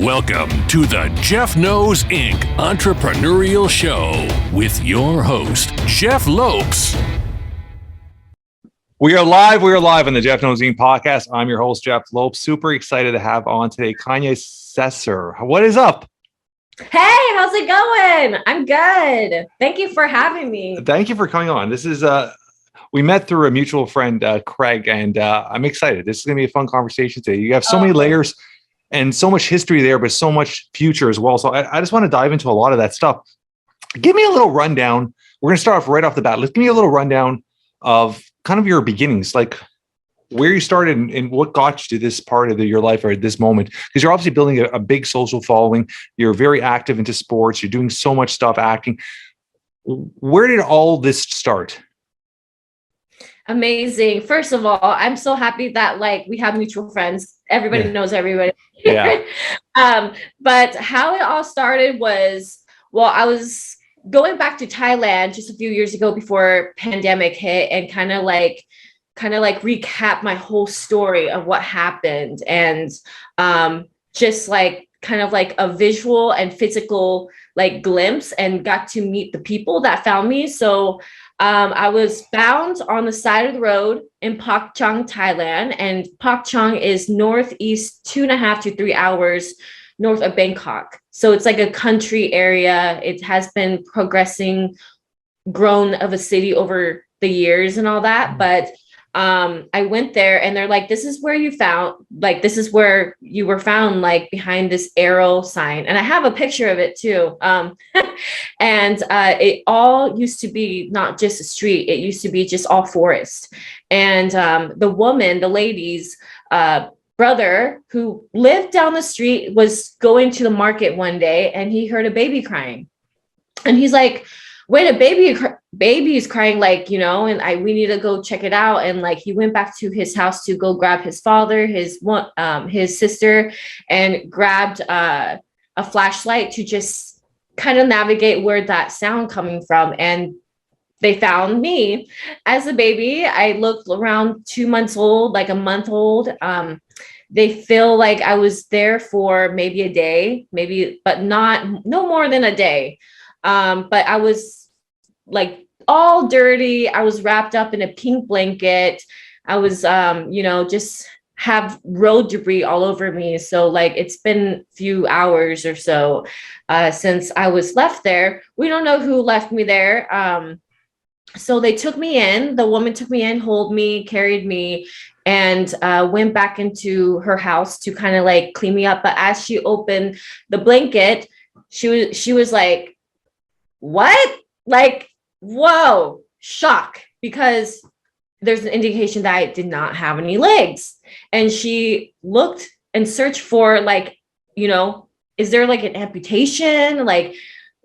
Welcome to the Jeff Knows Inc. Entrepreneurial Show with your host, Jeff Lopes. We are live on the Jeff Knows Inc. podcast. I'm your host, Jeff Lopes. Super excited to have on today Kanya Sesser. What is up? Hey, how's it going? I'm good. Thank you for having me. Thank you for coming on. This is we met through a mutual friend, Craig, and I'm excited. This is going to be a fun conversation today. You have so many layers and so much history there, but so much future as well. So I just want to dive into a lot of that stuff. Give me a little rundown. We're going to start off right off the bat. Let's give me a little rundown of kind of your beginnings, like where you started and what got you to this part of your life or at this moment, because you're obviously building a big social following. You're very active into sports. You're doing so much stuff, acting. Where did all this start? Amazing. First of all, I'm so happy that we have mutual friends. Everybody knows everybody. Yeah. But how it all started was, I was going back to Thailand just a few years ago before pandemic hit, and kind of recap my whole story of what happened, and just kind of a visual and physical glimpse, and got to meet the people that found me. So I was found on the side of the road in Pak Chang, Thailand, and Pak Chang is northeast 2.5 to 3 hours north of Bangkok. So it's like a country area. It has been grown of a city over the years and all that. But I went there, and they're like, this is where you were found, behind this arrow sign. And I have a picture of it too. And it all used to be not just a street. It used to be just all forest. And the lady's brother, who lived down the street, was going to the market one day, and he heard a baby crying. And he's like, wait, a baby is crying, and we need to go check it out. And he went back to his house to go grab his father, his sister, and grabbed a flashlight to just kind of navigate where that sound coming from. And they found me as a baby. I looked around 2 months old, a month old. They feel like I was there for maybe a day, but no more than a day. But I was all dirty. I was wrapped up in a pink blanket. I was, just have road debris all over me. So it's been a few hours or so since I was left there. We don't know who left me there. So they took me in. The woman took me in, hold me, carried me, and went back into her house to kind of clean me up. But as she opened the blanket, she was like, what? Whoa, shock, because there's an indication that I did not have any legs. And she looked and searched for is there an amputation?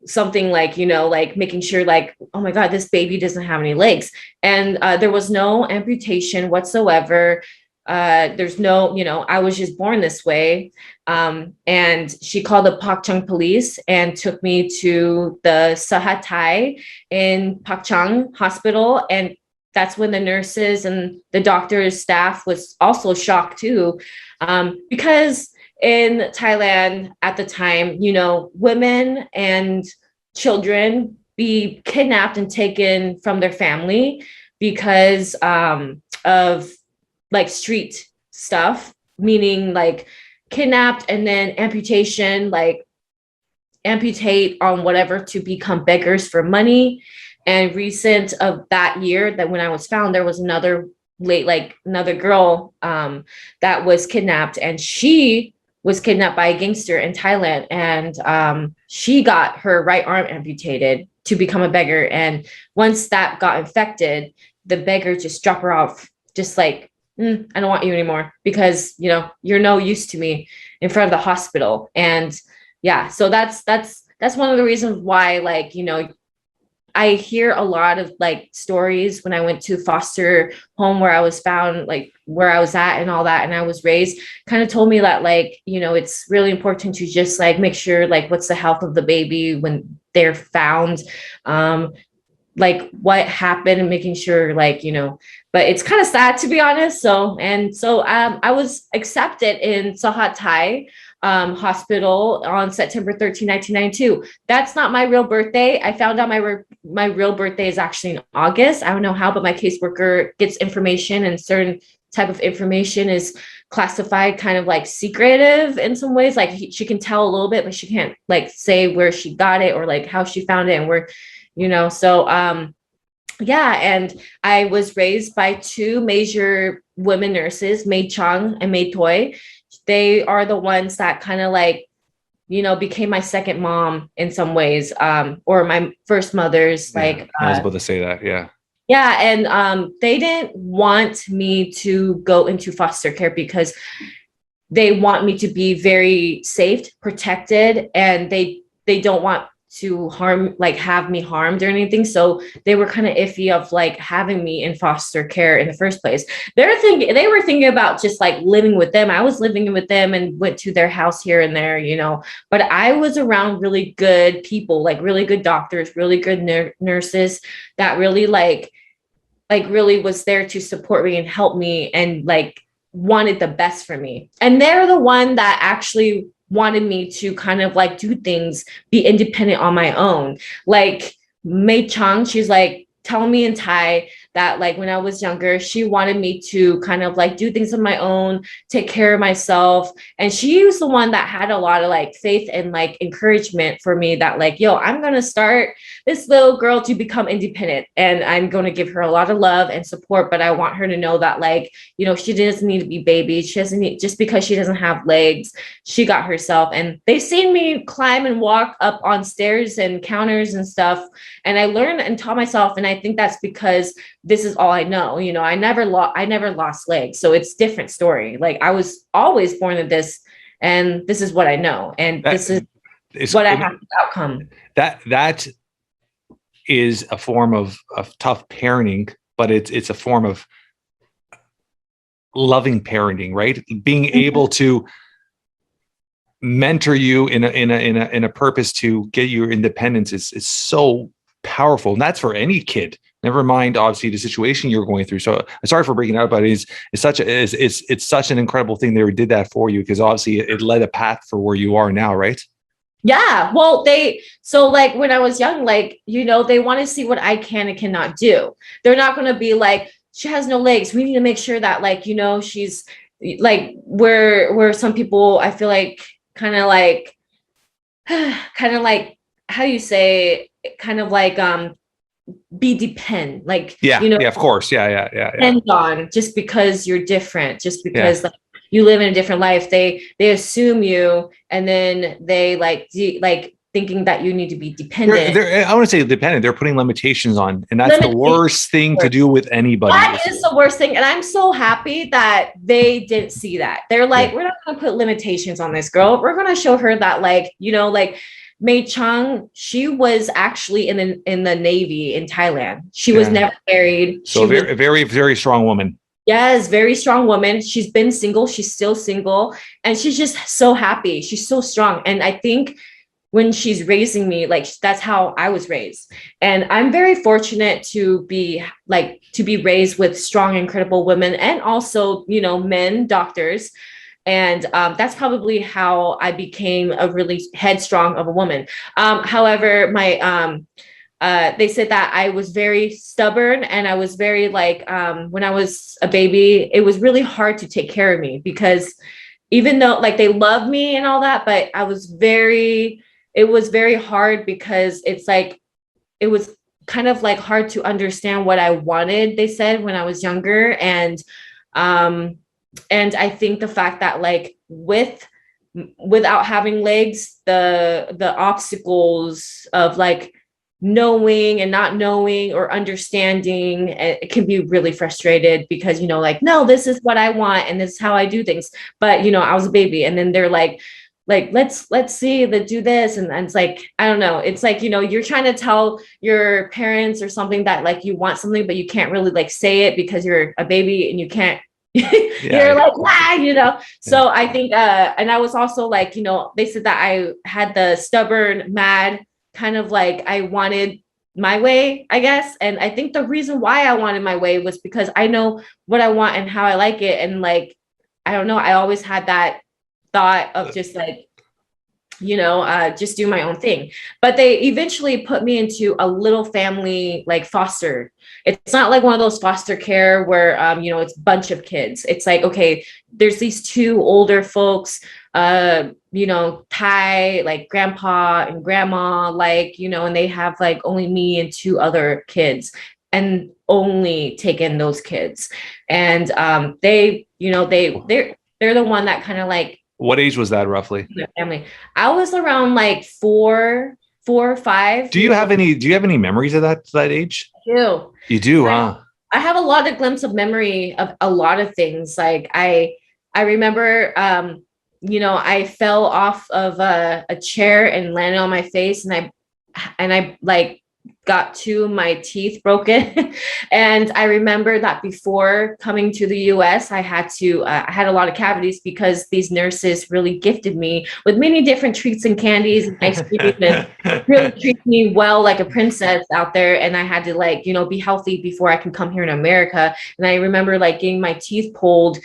Something making sure oh my God, this baby doesn't have any legs. And there was no amputation whatsoever. There's no, I was just born this way. And she called the Pak Chang police and took me to the Sahat Thai in Pak Chang hospital. And that's when the nurses and the doctor's staff was also shocked too. Because in Thailand at the time, women and children be kidnapped and taken from their family because of street stuff, meaning kidnapped and then amputation, amputate on whatever to become beggars for money. And recent of that year, that when I was found, there was another girl that was kidnapped, and she was kidnapped by a gangster in Thailand, and she got her right arm amputated to become a beggar. And once that got infected, the beggar just dropped her off, just I don't want you anymore because, you're no use to me, in front of the hospital. And yeah, so that's one of the reasons why, I hear a lot of stories when I went to foster home where I was found, where I was at and all that, and I was raised, kind of told me that it's really important to just make sure what's the health of the baby when they're found, what happened, and making sure but it's kind of sad, to be honest. So I was accepted in Sahat Thai hospital on September 13, 1992. That's not my real birthday. I found out my real birthday is actually in August. I don't know how, but my caseworker gets information, and certain type of information is classified kind of like secretive in some ways. Like she can tell a little bit, but she can't like say where she got it or like how she found it and where, so yeah. And I was raised by two major women nurses, Mei Chang and Mei Toy. They are the ones that kind of like, became my second mom in some ways, or my first mother's. Yeah, like I was about to say that. Yeah. Yeah. And they didn't want me to go into foster care because they want me to be very safe, protected, and they don't want to have me harmed or anything. So they were kind of iffy of like having me in foster care in the first place. They were thinking about just like living with them. I was living with them and went to their house here and there, but I was around really good people, like really good doctors, really good nurses that really like really was there to support me and help me and like wanted the best for me. And they're the one that actually wanted me to kind of like do things, be independent on my own. Like Mei Chang, she's like telling me in Thai that like when I was younger, she wanted me to kind of like do things on my own, take care of myself. And she was the one that had a lot of like faith and like encouragement for me that like, yo, I'm going to start this little girl to become independent, and I'm going to give her a lot of love and support. But I want her to know that like, she doesn't need to be babied. She doesn't need, just because she doesn't have legs, she got herself. And they've seen me climb and walk up on stairs and counters and stuff. And I learned and taught myself. And I think that's because this is all I know. I never lost legs. So it's different story. Like I was always born with this, and this is what I know. And this is what I have to outcome. That is a form of tough parenting, but it's a form of loving parenting, right? Being able to mentor you in a purpose to get your independence is so powerful. And that's for any kid. Never mind, obviously, the situation you're going through. So sorry for breaking it up, but it's such an incredible thing they did that for you, because obviously it led a path for where you are now, right? Yeah. Well, so like when I was young, like, they want to see what I can and cannot do. They're not going to be like, she has no legs, we need to make sure that like, she's like where some people, I feel like kind of like, how do you say, kind of like, be depend, like, yeah, of course. Yeah. Depend on just because you're different, just because like you live in a different life, they assume you, and then they like thinking that you need to be dependent. I want to say dependent. They're putting limitations on, and that's the worst thing to do with anybody. That is the worst thing. And I'm so happy that they didn't see that. They're like, we're not going to put limitations on this girl. We're going to show her that like, like Mei Chang, she was actually in the Navy in Thailand. She was never married. So a very, very strong woman. Yes, very strong woman. She's been single. She's still single. And she's just so happy. She's so strong. And I think when she's raising me, like that's how I was raised. And I'm very fortunate to be raised with strong, incredible women, and also, men, doctors. And that's probably how I became a really headstrong of a woman. However, they said that I was very stubborn, and I was very like, when I was a baby, it was really hard to take care of me, because even though like they loved me and all that, but it was very hard, because it's like, it was kind of like hard to understand what I wanted, they said, when I was younger. And I think the fact that like without having legs, the obstacles of like knowing and not knowing or understanding, it can be really frustrated, because, like, no, this is what I want and this is how I do things. But, I was a baby, and then they're like, let's see, do this. And it's like, I don't know. It's like, you're trying to tell your parents or something that like you want something, but you can't really like say it because you're a baby and you can't, you're like, why, So I think, and I was also like, they said that I had the stubborn, mad kind of like, I wanted my way, I guess. And I think the reason why I wanted my way was because I know what I want and how I like it. And like, I don't know, I always had that thought of just like, just do my own thing. But they eventually put me into a little family, like foster. It's not like one of those foster care where, it's a bunch of kids. It's like, okay, there's these two older folks, Thai, like grandpa and grandma, like, and they have like only me and two other kids and only take in those kids. And they're the one that kind of like, what age was that roughly? Family. I was around like 4 or 5. Do you have any memories of that age? I do. You do, huh? I have a lot of glimpse of memory of a lot of things. Like I remember, I fell off of a chair and landed on my face, and I like got 2 of my teeth broken. And I remember that before coming to the US, I had a lot of cavities because these nurses really gifted me with many different treats and candies and ice cream and really treat me well like a princess out there. And I had to like, be healthy before I can come here in America. And I remember like getting my teeth pulled.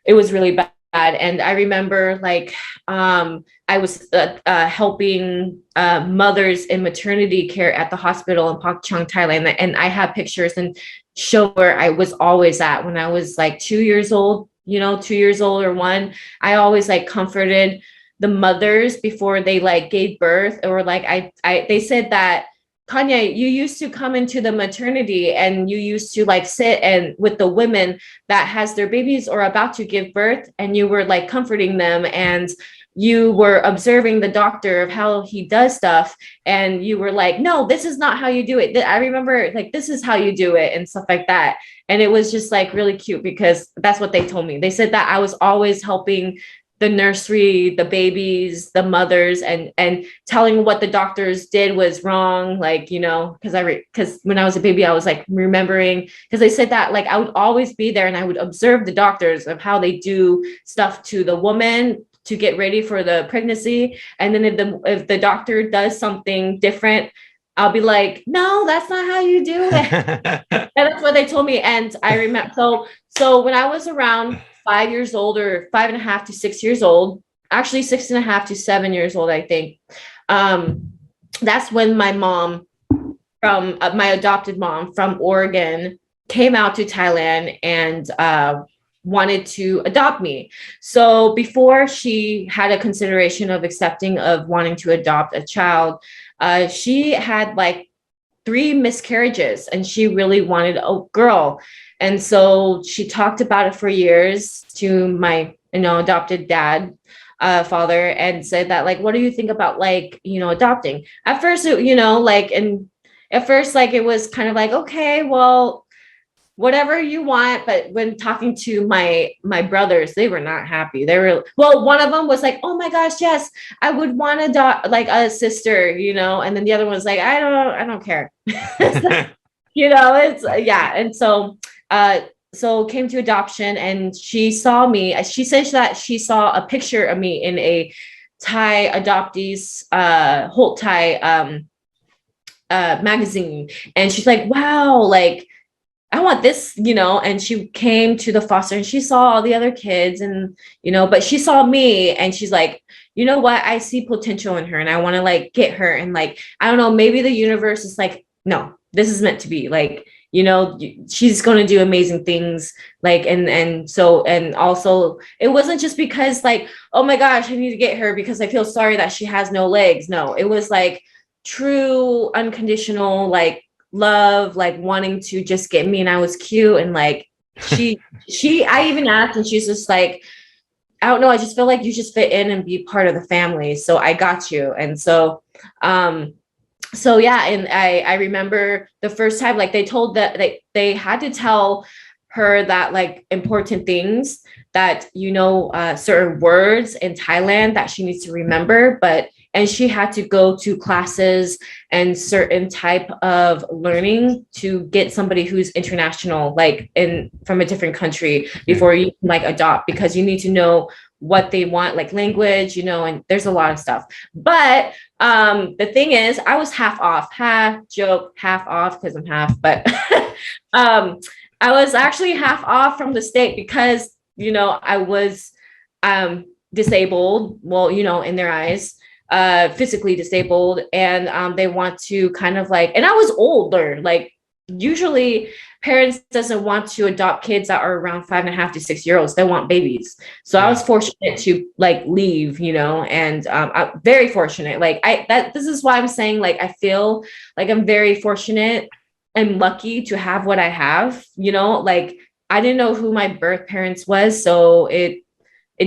It was really bad. And I remember like I was helping mothers in maternity care at the hospital in Pak Chong, Thailand. And I have pictures and show where I was always at when I was like 2 years old, 2 years old or 1. I always like comforted the mothers before they like gave birth, or like they said that, Kanya, you used to come into the maternity and you used to like sit and with the women that has their babies or about to give birth, and you were like comforting them, and you were observing the doctor of how he does stuff, and you were like, no, this is not how you do it. I remember like, this is how you do it and stuff like that. And it was just like really cute because that's what they told me. They said that I was always helping the nursery, the babies, the mothers, and telling what the doctors did was wrong. Like, because when I was a baby, I was like remembering, because they said that like I would always be there and I would observe the doctors of how they do stuff to the woman to get ready for the pregnancy. And then if the doctor does something different, I'll be like, no, that's not how you do it. And that's what they told me. And I remember, so when I was around 5 years old, or 5.5 to 6 years old, actually 6.5 to 7 years old, I think. That's when my mom from my adopted mom from Oregon came out to Thailand and wanted to adopt me. So before she had a consideration of accepting of wanting to adopt a child, she had like 3 miscarriages and she really wanted a girl. And so she talked about it for years to my, adopted dad, father, and said that, like, what do you think about like, adopting? At first, at first, like, it was kind of like, okay, well, whatever you want. But when talking to my brothers, they were not happy. They were, well, one of them was like, oh my gosh, yes, I would want to adopt like a sister, and then the other one was like, I don't care. It's yeah. And so came to adoption, and she saw me. She said that she saw a picture of me in a Thai adoptees Holt Thai magazine, and she's like, wow, like, I want this, and she came to the foster and she saw all the other kids and, but she saw me and she's like, you know what? I see potential in her and I want to like get her. And like, I don't know, maybe the universe is like, no, this is meant to be like, she's going to do amazing things. Like, and also it wasn't just because like, oh my gosh, I need to get her because I feel sorry that she has no legs. No, it was like true, unconditional, like, love, like wanting to just get me, and I was cute, and like I even asked, and she's just like, I don't know, I just feel like you just fit in and be part of the family, so I got you. And so yeah, and I remember the first time, like they told that they had to tell her that like important things that certain words in Thailand that she needs to remember, and she had to go to classes and certain type of learning to get somebody who's international, like from a different country, before you can like adopt, because you need to know what they want, like language, and there's a lot of stuff. But the thing is, I was half off, half joke, half off because I'm half, but I was actually half off from the state because, I was disabled, well, in their eyes, physically disabled. And they want to kind of like, and I was older, like usually parents doesn't want to adopt kids that are around 5.5 to 6 year olds. They want babies. So I was fortunate to like leave, and I'm very fortunate. Like this is why I'm saying, like, I feel like I'm very fortunate and lucky to have what I have, like I didn't know who my birth parents was. So it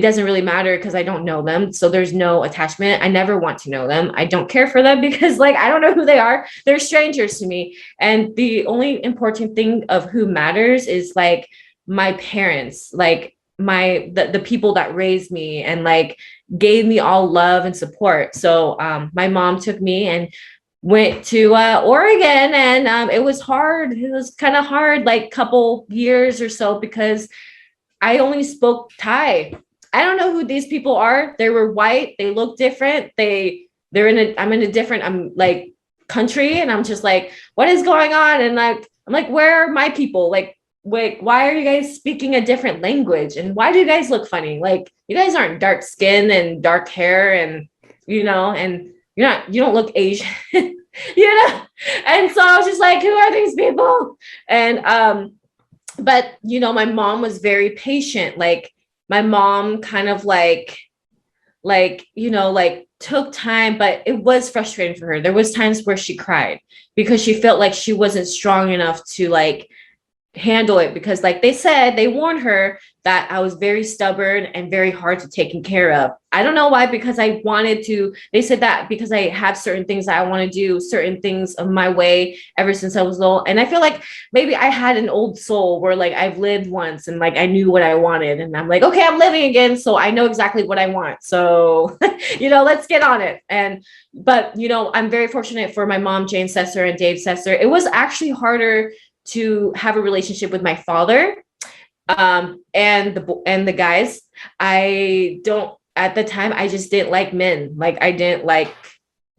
doesn't really matter because I don't know them. So there's no attachment. I never want to know them. I don't care for them because like, I don't know who they are. They're strangers to me. And the only important thing of who matters is like my parents, like the people that raised me and like gave me all love and support. So my mom took me and went to Oregon, and it was hard. It was kind of hard, like couple years or so, because I only spoke Thai. I don't know who these people are. They were white. They look different. I'm in a different, like country, and I'm just like, what is going on? And like, I'm like, where are my people? Like, wait, why are you guys speaking a different language? And why do you guys look funny? Like, you guys aren't dark skin and dark hair, and and you don't look Asian, And so I was just like, who are these people? And but my mom was very patient. Like my mom kind of like took time, but it was frustrating for her. There was times where she cried because she felt like she wasn't strong enough to like handle it, because like they warned her that I was very stubborn and very hard to take care of. I don't know why, because they said that because I have certain things that I want to do, certain things of my way ever since I was little. And I feel like maybe I had an old soul where like I've lived once and like I knew what I wanted, and I'm like, okay, I'm living again, so I know exactly what I want. So let's get on it. But I'm very fortunate for my mom, Jane Sesser, and Dave Sesser. It was actually harder to have a relationship with my father and the guys. At the time, I just didn't like men. Like I didn't like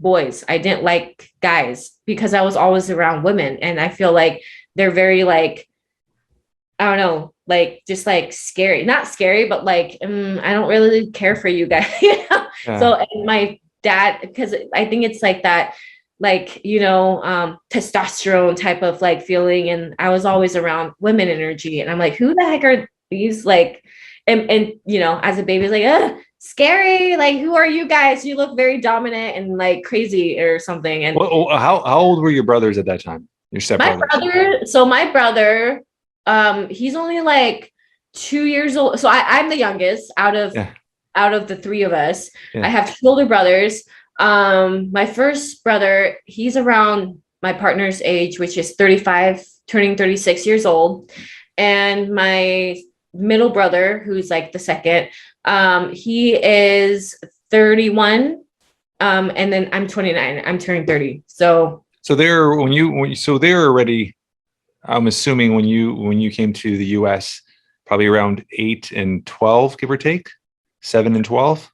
boys. I didn't like guys because I was always around women. And I feel like they're very like, I don't know, like just like scary, not scary, but like, I don't really care for you guys. Yeah. So and my dad, because I think it's like that, like, testosterone type of like feeling. And I was always around women energy. And I'm like, who the heck are these? Like, and as a baby, like, scary. Like, who are you guys? You look very dominant and like crazy or something. And how old were your brothers at that time? Your stepbrothers? My brother, he's only like 2 years old. So I'm the youngest out of the three of us. Yeah. I have two older brothers. My first brother, he's around my partner's age, which is 35, turning 36 years old. And my middle brother, who's like the second, he is 31. And then I'm 29, I'm turning 30. So they're they're already, I'm assuming when you came to the US, probably around 8 and 12, give or take, 7 and 12.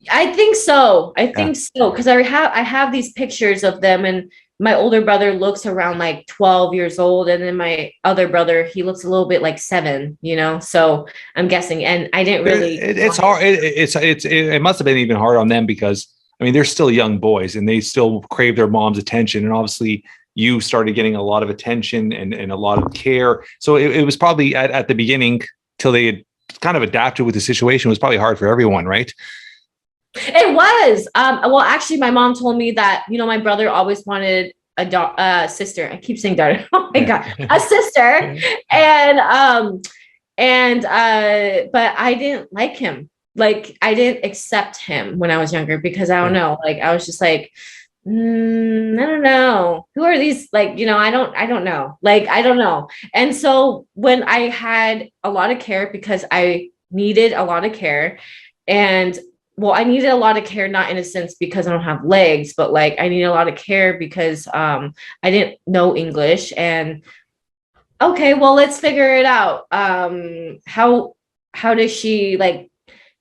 I think so. Because I have these pictures of them, and my older brother looks around like 12 years old, and then my other brother, he looks a little bit like 7, so I'm guessing. And I didn't really, it's hard. It must have been even hard on them, because I mean, they're still young boys and they still crave their mom's attention. And obviously you started getting a lot of attention and a lot of care. So it was probably at the beginning, till they had kind of adapted with the situation, was probably hard for everyone, right? It was. Well, actually, my mom told me that, my brother always wanted a sister. I keep saying daughter. Oh my God, a sister. But I didn't like him. Like, I didn't accept him when I was younger, because I don't know. Like, I was just like, I don't know. Who are these? Like, I don't know. Like, I don't know. And so when I had a lot of care, because I needed a lot of care, and well, I needed a lot of care, not in a sense because I don't have legs, but like I needed a lot of care because I didn't know English. And okay, well, let's figure it out. How does she like,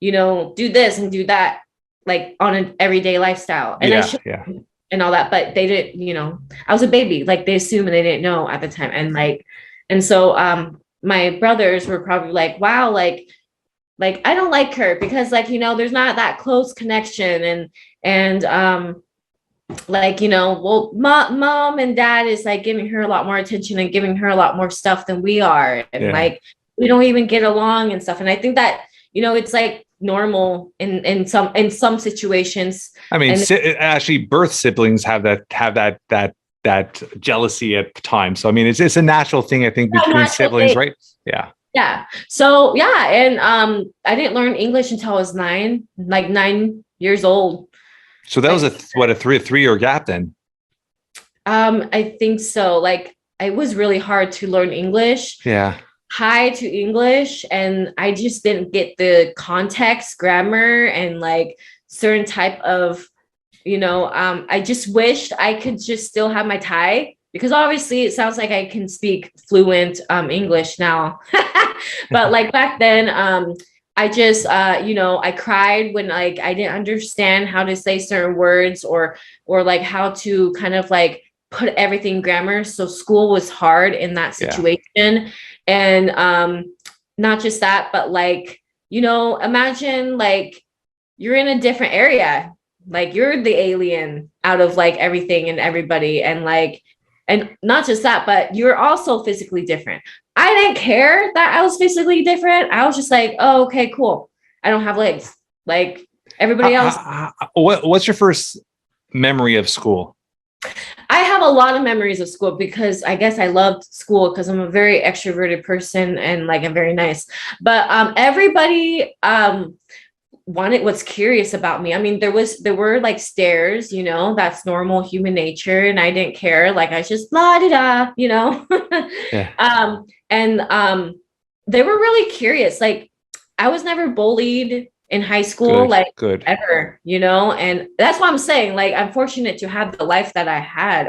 do this and do that, like on an everyday lifestyle? And and all that, but they didn't, I was a baby, like they assumed, and they didn't know at the time. And so my brothers were probably like, wow, like, like I don't like her because like, you know, there's not that close connection and like, you know, well, mom and dad is like giving her a lot more attention and giving her a lot more stuff than we are. And like, we don't even get along and stuff. And I think that, you know, it's like normal in some situations. I mean, actually birth siblings have that jealousy at times. So, I mean, it's a natural thing, I think, between siblings, right? Yeah. Yeah. So yeah. And I didn't learn English until I was 9 years old. So that was a 3-year gap then. I think so. Like it was really hard to learn English. Yeah. High to English, and I just didn't get the context, grammar, and like certain type of, you know, I just wished I could just still have my Thai, because obviously it sounds like I can speak fluent English now. But like back then, I just, you know, I cried when like I didn't understand how to say certain words or like how to kind of like put everything grammar. So school was hard in that situation. Yeah. And not just that, but like, you know, imagine like you're in a different area, like you're the alien out of like everything and everybody. And like, and not just that, but you're also physically different. I didn't care that I was physically different. I was just like, oh, okay, cool. I don't have legs like everybody else. What's your first memory of school? I have a lot of memories of school because I guess I loved school because I'm a very extroverted person and like I'm very nice. But everybody was curious about me. I mean, there were like stares, you know, that's normal human nature, and I didn't care. Like I just la di da, you know. Yeah. And they were really curious. Like I was never bullied in high school, ever, you know, and that's what I'm saying. Like, I'm fortunate to have the life that I had.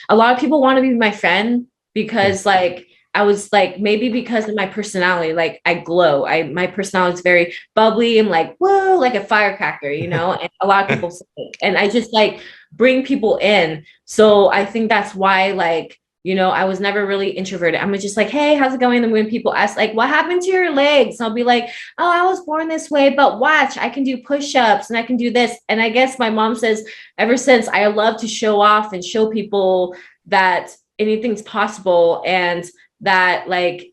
A lot of people want to be my friend because like, I was like, maybe because of my personality, like I glow. My personality is very bubbly and like, whoa, like a firecracker, you know, and a lot of people say it. And I just like bring people in. So I think that's why, like, you know, I was never really introverted. I'm just like, hey, how's it going? And when people ask, like, what happened to your legs? I'll be like, oh, I was born this way, but watch, I can do push-ups and I can do this. And I guess my mom says, ever since, I love to show off and show people that anything's possible and that, like,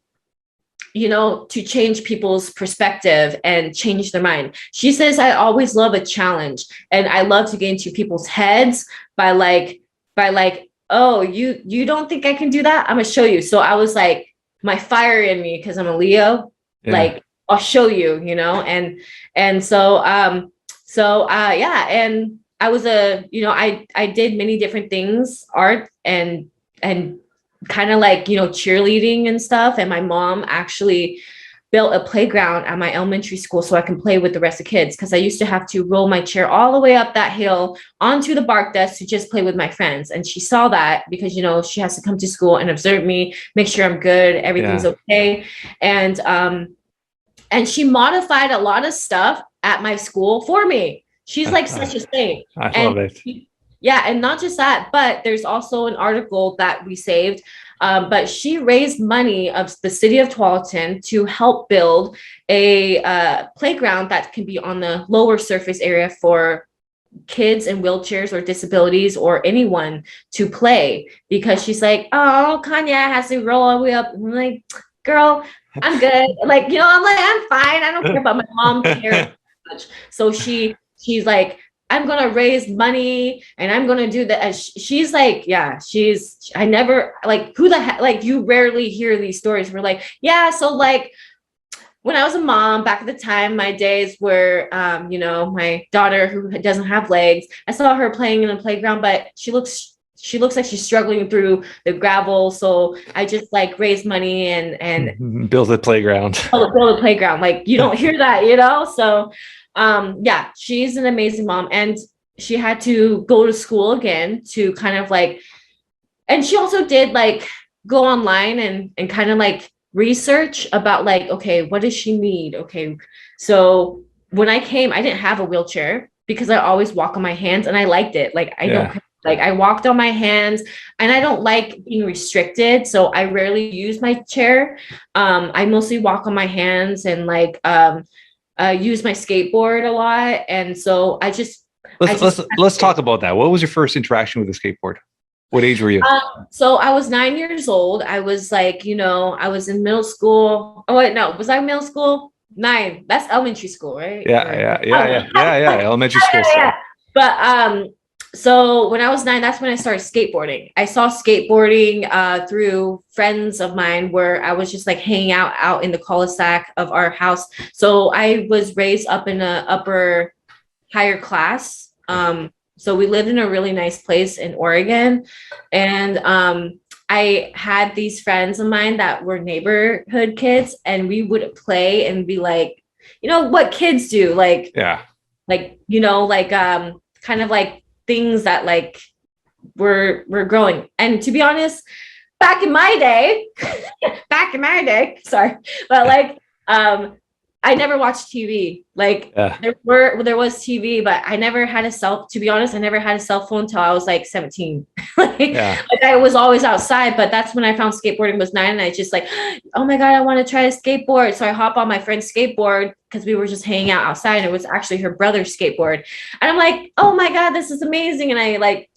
you know, to change people's perspective and change their mind. She says, I always love a challenge and I love to get into people's heads by oh, you don't think I can do that? I'm gonna show you. So I was like, my fire in me, because I'm a Leo, like I'll show you, you know, and so yeah, and I was you know, I did many different things, art and kind of like, you know, cheerleading and stuff. And my mom actually built a playground at my elementary school so I can play with the rest of kids, because I used to have to roll my chair all the way up that hill onto the bark desk to just play with my friends. And she saw that because, you know, she has to come to school and observe me, make sure I'm good, everything's okay. And she modified a lot of stuff at my school for me. She's like such a saint. I love it. Yeah, and not just that, but there's also an article that we saved. But she raised money of the city of Tualatin to help build a playground that can be on the lower surface area for kids in wheelchairs or disabilities or anyone to play. Because she's like, oh, Kanya has to roll all the way up. And I'm like, girl, I'm good. Like, you know, I'm like, I'm fine. I don't care about my mom cares much. So she's like, I'm going to raise money and I'm going to do that. She's like, yeah, I never, like, who the heck, like, you rarely hear these stories. We're like, yeah. So like when I was a mom back at the time, my days were, you know, my daughter who doesn't have legs, I saw her playing in the playground, but she looks like she's struggling through the gravel. So I just like raised money and build a playground. Build a playground. Like you don't hear that, you know? So yeah, she's an amazing mom, and she had to go to school again to kind of like, and she also did like go online and kind of like research about like, okay, what does she need? Okay. So when I came, I didn't have a wheelchair because I always walk on my hands and I liked it. Like I don't like, I walked on my hands and I don't like being restricted. So I rarely use my chair. I mostly walk on my hands and like, use my skateboard a lot. And so Let's talk about that. What was your first interaction with a skateboard? What age were you? So I was 9 years old. I was like, I was in middle school. Oh wait, no, was I middle school? 9. That's elementary school, right? Yeah. Elementary school stuff. Yeah. But so when I was 9, that's when I started skateboarding. I saw skateboarding through friends of mine where I was just like hanging out in the cul-de-sac of our house. So I was raised up in a upper higher class. So we lived in a really nice place in Oregon. And I had these friends of mine that were neighborhood kids, and we would play and be like, what kids do, like kind of like things that like we're growing. And to be honest, back in my day, sorry, but like I never watched TV. Like there was TV, but I never had to be honest, I never had a cell phone until I was like 17. Like I was always outside, but that's when I found skateboarding was 9. And I just like, oh my God, I want to try to skateboard. So I hop on my friend's skateboard because we were just hanging out outside, and it was actually her brother's skateboard. And I'm like, oh my God, this is amazing. And I like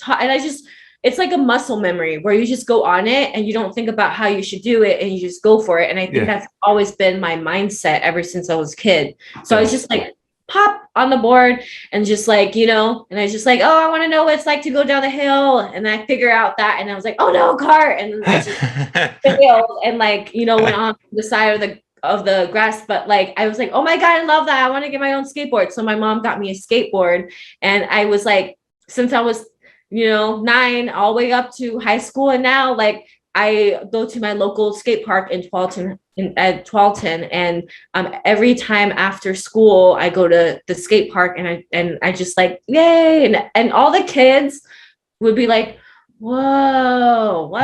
it's like a muscle memory where you just go on it and you don't think about how you should do it and you just go for it. And I think that's always been my mindset ever since I was a kid. So I was just like pop on the board and just like, and I was just like, oh, I want to know what it's like to go down the hill. And I figure out that, and I was like, oh no, cart. And I just failed and like, went on the side of the grass. But like, I was like, oh my God, I love that. I want to get my own skateboard. So my mom got me a skateboard, and I was like, since I was 9 all the way up to high school. And now like I go to my local skate park in Tualatin, and every time after school I go to the skate park, and I just like, yay. And all the kids would be like, whoa, what?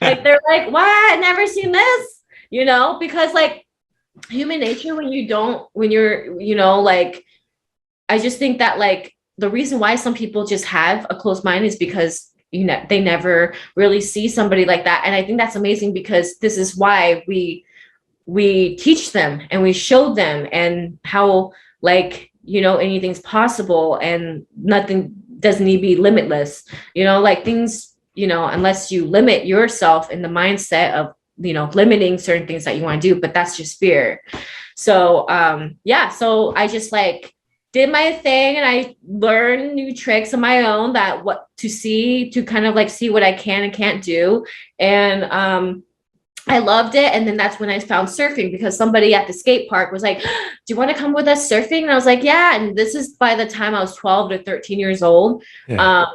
Like they're like, what? Never seen this, because like human nature, when you're like, I just think that like the reason why some people just have a closed mind is because they never really see somebody like that. And I think that's amazing, because this is why we teach them and we show them and how like anything's possible and nothing doesn't need to be limitless, like things, unless you limit yourself in the mindset of limiting certain things that you want to do, but that's just fear. So so I just like did my thing, and I learned new tricks of my own to kind of like see what I can and can't do. And I loved it. And then that's when I found surfing, because somebody at the skate park was like, do you want to come with us surfing? And I was like, yeah. And this is by the time I was 12 to 13 years old. Yeah.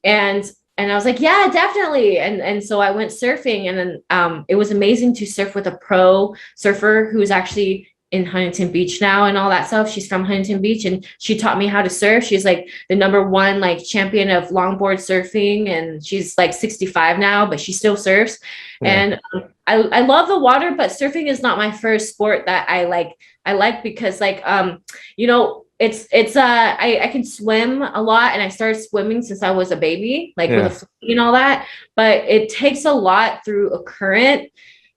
And I was like, yeah, definitely. And so I went surfing, and then it was amazing to surf with a pro surfer who's actually in Huntington Beach now and all that stuff. She's from Huntington Beach, and she taught me how to surf. She's like the #1 like champion of longboard surfing, and she's like 65 now, but she still surfs. Yeah. And I love the water, but surfing is not my first sport that I like because like I can swim a lot, and I started swimming since I was a baby, like with a floaty and all that. But it takes a lot through a current,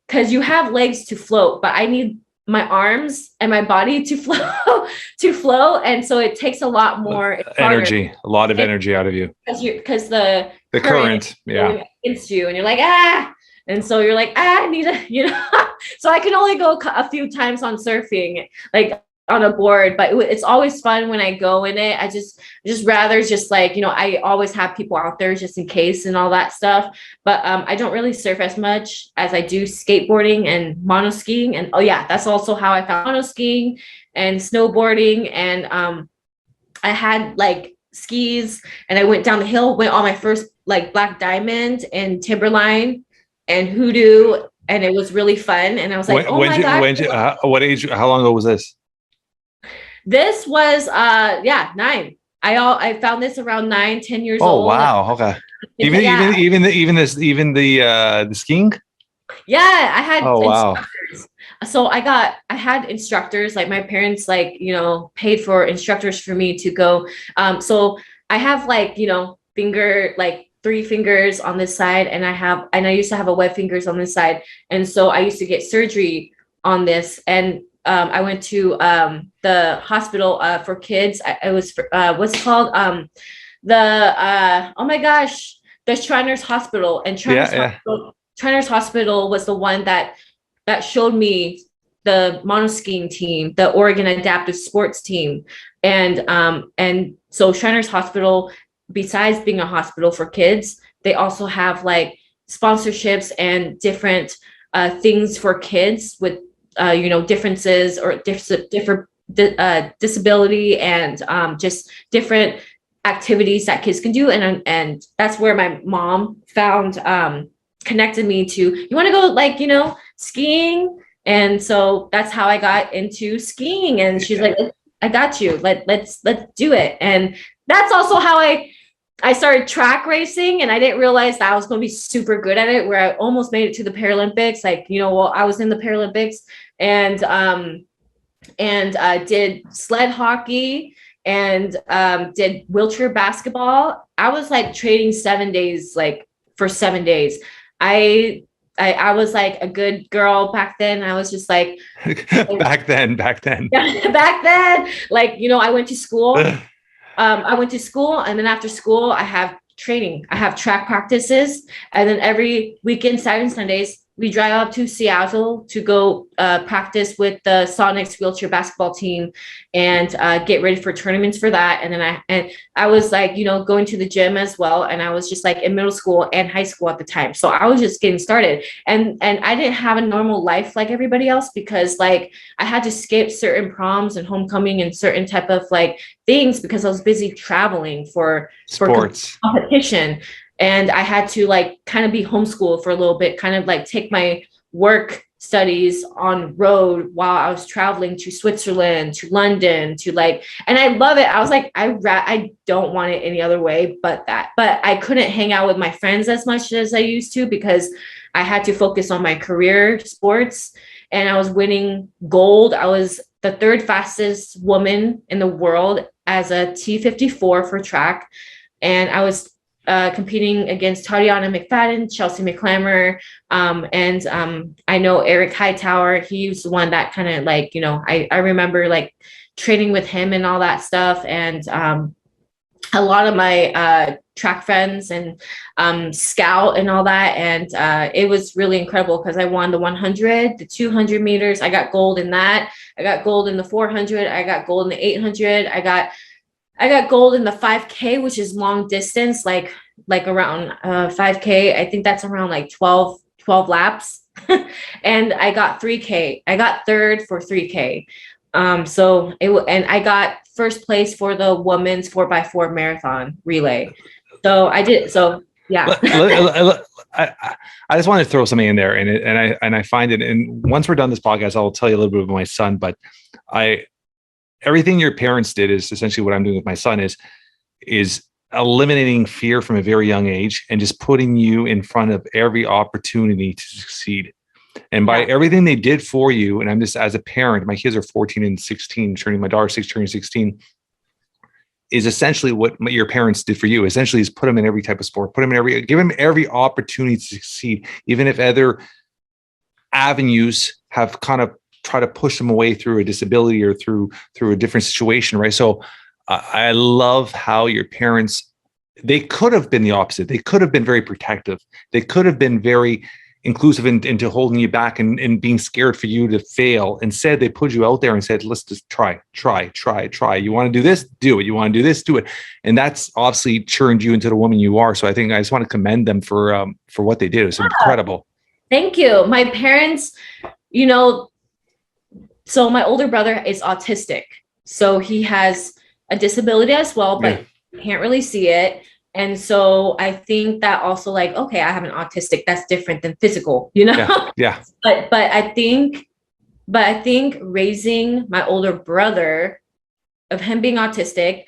because you have legs to float, but I need my arms and my body to flow, and so it takes a lot more energy, a lot of energy out of you, because the current against you, and you're like and so you're like I need to so I can only go a few times on surfing, like on a board, but it's always fun when I go in it. I just rather just like I always have people out there just in case and all that stuff, but I don't really surf as much as I do skateboarding and mono skiing. And that's also how I found mono skiing and snowboarding. And I had like skis, and I went down the hill, went on my first like Black Diamond and Timberline and Hoodoo, and it was really fun. And I was like, God. What age, how long ago was this? This was 9. I found this around 9-10 years old. Oh wow, okay. Even the skiing? Yeah, I had instructors. Wow. So I had instructors, like my parents paid for instructors for me to go. So I have like finger, like 3 fingers on this side, and I used to have a web fingers on this side. And so I used to get surgery on this, and I went to the hospital for kids. It was for, what's it called? Oh my gosh, the Shriners Hospital. And Shriners Hospital was the one that showed me the monoskiing team, the Oregon Adaptive Sports team. And so Shriners Hospital, besides being a hospital for kids, they also have like sponsorships and different things for kids with differences or different disability and just different activities that kids can do. And that's where my mom found connected me to, you want to go like, skiing? And so that's how I got into skiing. And she's like, I got you. Let's do it. And that's also how I started track racing, and I didn't realize that I was going to be super good at it, where I almost made it to the Paralympics. I was in the Paralympics and did sled hockey and did wheelchair basketball. I was like training 7 days, like for 7 days. I was like a good girl back then. I was just like back then. Back then, like, I went to school. And then after school, I have training. I have track practices. And then every weekend, Saturday and Sundays, we drive up to Seattle to go practice with the Sonics wheelchair basketball team and get ready for tournaments for that. And then I was like, going to the gym as well. And I was just like in middle school and high school at the time. So I was just getting started. And I didn't have a normal life like everybody else, because like I had to skip certain proms and homecoming and certain type of like things because I was busy traveling for sports competition. And I had to like kind of be homeschooled for a little bit, kind of like take my work studies on road while I was traveling to Switzerland, to London, and I love it. I was like, I don't want it any other way but that. But I couldn't hang out with my friends as much as I used to because I had to focus on my career sports, and I was winning gold. I was the third fastest woman in the world as a T54 for track. And I was competing against Tatiana McFadden, Chelsea McClammer, and I know Eric Hightower. He was the one that kind of like, I remember like training with him and all that stuff. And a lot of my track friends and scout and all that. And it was really incredible because I won the 100, the 200 meters. I got gold in that. I got gold in the 400. I got gold in the 800. I got gold in the 5K, which is long distance, like around 5K. I think that's around like 12 laps. And I got 3K. I got third for 3K. And I got first place for the women's 4x4 marathon relay. So I did. So yeah. I just want to throw something in there, and I find it. And once we're done this podcast, I'll tell you a little bit about my son. But everything your parents did is essentially what I'm doing with my son is eliminating fear from a very young age and just putting you in front of every opportunity to succeed. And by everything they did for you, and I'm just, as a parent, my kids are 14 and 16, my daughter's turning 16, is essentially what your parents did for you. Essentially is put them in every type of sport, give them every opportunity to succeed, even if other avenues have kind of try to push them away through a disability or through a different situation, right? So I love how your parents, they could have been the opposite. They could have been very protective. They could have been very inclusive into holding you back and being scared for you to fail. Instead, they put you out there and said, let's just try. You want to do this? Do it. You want to do this? Do it. And that's obviously churned you into the woman you are. So I think I just want to commend them for what they did. It's incredible. Thank you. My parents, so my older brother is autistic. So he has a disability as well, but you can't really see it. And so I think that also like, okay, I have an autistic, that's different than physical, Yeah. But I think raising my older brother, of him being autistic,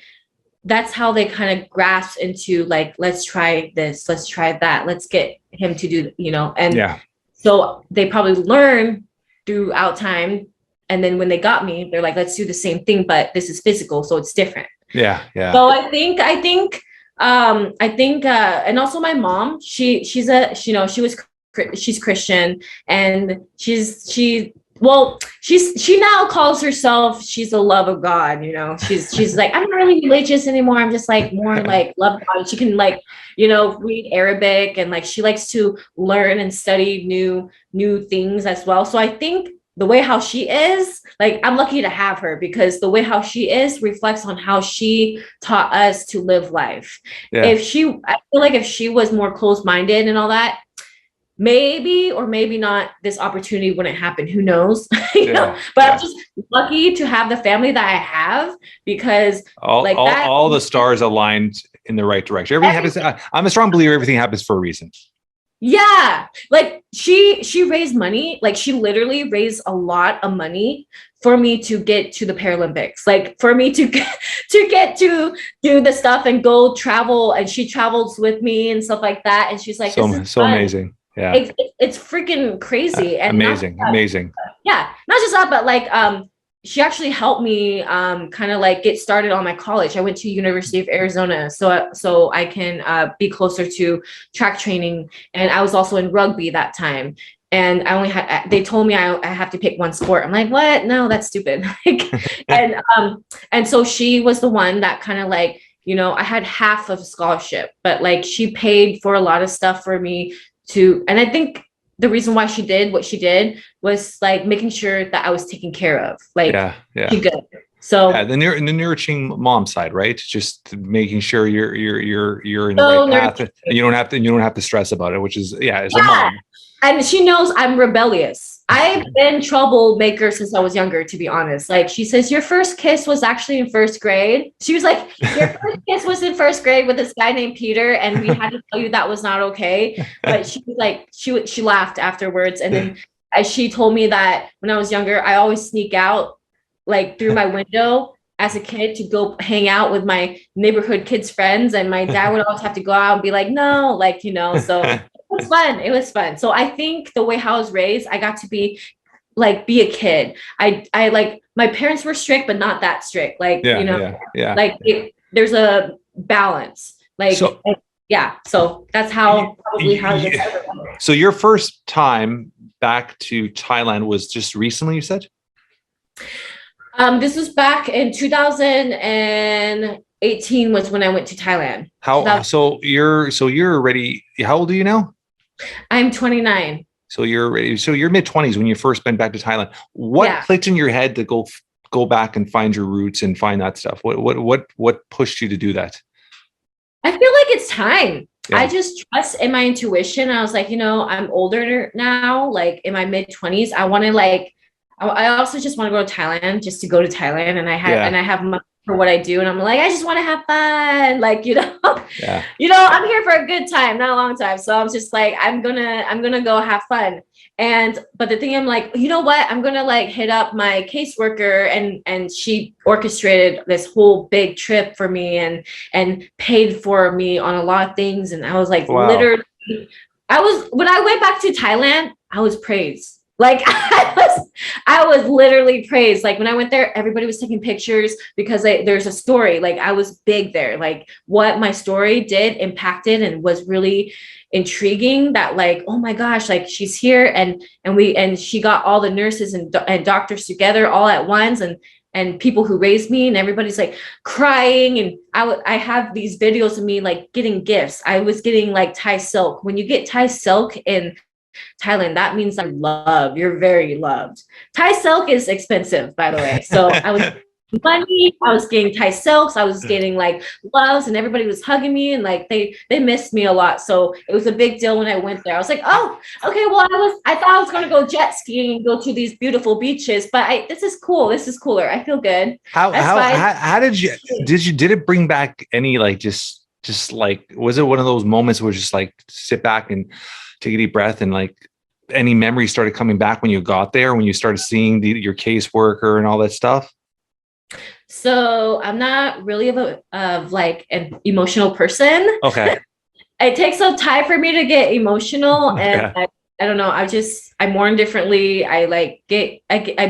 that's how they kind of grasp into like, let's try this, let's try that, let's get him to do, and so they probably learn throughout time. And then when they got me, they're like, let's do the same thing, but this is physical, so it's different. Yeah. So I think, and also my mom, she's Christian, and she now calls herself, she's the love of God, you know. She's like, I'm not really religious anymore. I'm just like more like love God. She can like, you know, read Arabic, and like she likes to learn and study new things as well. So I think the way how she is, like, I'm lucky to have her, because the way how she is reflects on how she taught us to live life. Yeah. I feel like if she was more closed-minded and all that, maybe or maybe not, this opportunity wouldn't happen. Who knows? You know, but I'm just lucky to have the family that I have, because all the stars aligned in the right direction. Everything happens. I'm a strong believer everything happens for a reason. Yeah, like she raised money, like she literally raised a lot of money for me to get to the Paralympics, like for me to get to do the stuff and go travel, and she travels with me and stuff like that, and she's like, so fun. Amazing. Yeah, it's freaking crazy and amazing. Yeah, not just that, but like she actually helped me kind of like get started on my college. I went to University of Arizona so I can be closer to track training, and I was also in rugby that time. And I only had, they told me I have to pick one sport. I'm like, what? No, that's stupid. And so she was the one that kind of like, you know, I had half of a scholarship, but like she paid for a lot of stuff for me to, and I think the reason why she did what she did was like making sure that I was taken care of. Like, she good. So the nurturing mom side, right? Just making sure you're in the right path, and you don't have to stress about it, which is as a mom. And she knows I'm rebellious. I've been troublemaker since I was younger, to be honest. Like, she says, your first kiss was actually in first grade. She was like, your first kiss was in first grade with this guy named Peter, and we had to tell you that was not okay. But she was like, she laughed afterwards. And then as she told me that when I was younger, I always sneak out like through my window as a kid to go hang out with my neighborhood kids' friends. And my dad would always have to go out and be like, no, like, you know, so it was fun. So I think the way how I was raised, I got to be a kid. I like, my parents were strict, but not that strict. Like, you know, like there's a balance. Like, so that's how probably how it gets. So your first time back to Thailand was just recently, you said? This was back in 2018 was when I went to Thailand. So you're already, how old are you now? I'm 29. So you're mid-20s when you first went back to Thailand. What clicked in your head to go back and find your roots and find that stuff? What pushed you to do that? I feel like it's time. Yeah. I just trust in my intuition. I was like, you know, I'm older now, like in my mid-20s. I want to I also just want to go to Thailand, just to go to Thailand. And I have money for what I do. And I'm like, I just want to have fun. Like, you know, you know, I'm here for a good time, not a long time. So I'm just like, I'm gonna go have fun. But the thing, I'm like, you know what? I'm gonna like hit up my caseworker, and she orchestrated this whole big trip for me and paid for me on a lot of things. And I was like, literally, when I went back to Thailand, I was praised. Like, I was literally praised. Like, when I went there, everybody was taking pictures because there's a story. Like, I was big there. Like, what my story did impacted and was really intriguing, that like, oh my gosh, like she's here, and she got all the nurses and doctors together all at once, and people who raised me, and everybody's like crying. And I have these videos of me like getting gifts. I was getting like Thai silk. When you get Thai silk in Thailand, that means you're very loved. Thai silk is expensive, by the way. So I was money, I was getting Thai silks, I was getting like loves, and everybody was hugging me, and like they missed me a lot. So it was a big deal when I went there. I was like, oh, okay, well, I thought I was going to go jet skiing and go to these beautiful beaches, but this is cool. This is cooler. I feel good. How did it bring back any, like, just like, was it one of those moments where just like sit back and take a deep breath, and like any memories started coming back when you got there, when you started seeing your caseworker and all that stuff? So I'm not really of like an emotional person. Okay. It takes some time for me to get emotional, and I don't know. I mourn differently. I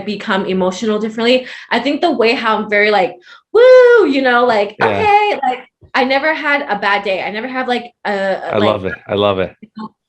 become emotional differently. I think the way how I'm very like, woo, you know, like, okay, like I never had a bad day. I never have like I love it.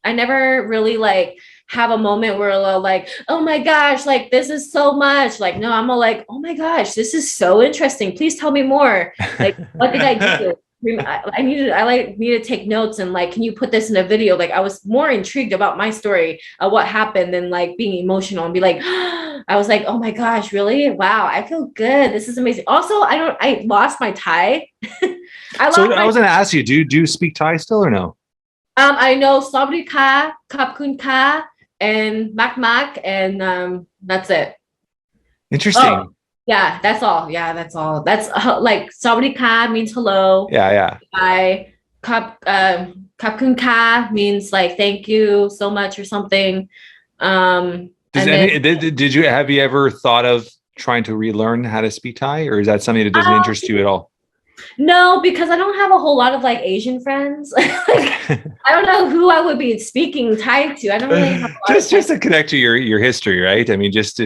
I never really like have a moment where I'm like, oh my gosh, like this is so much. Like, no, I'm all like, oh my gosh, this is so interesting. Please tell me more. Like, what did I do? I need to take notes and like, can you put this in a video? Like, I was more intrigued about my story of what happened than like being emotional and be like, I was like, oh my gosh, really? Wow, I feel good. This is amazing. Also, I lost my Thai. I was going to ask you, do you speak Thai still or no? I know Sabri Ka, Kap Kun Ka, and Mak Mak, and that's it. Interesting. Oh, yeah, that's all. Yeah, that's all. That's like Sabri Ka means hello. Yeah. I Kap Kun Ka means like thank you so much or something. Did you have you ever thought of trying to relearn how to speak Thai, or is that something that doesn't interest you at all? No, because I don't have a whole lot of like Asian friends. Like, I don't know who I would be speaking Thai to. I don't really have just to connect to your history, right? I mean, it's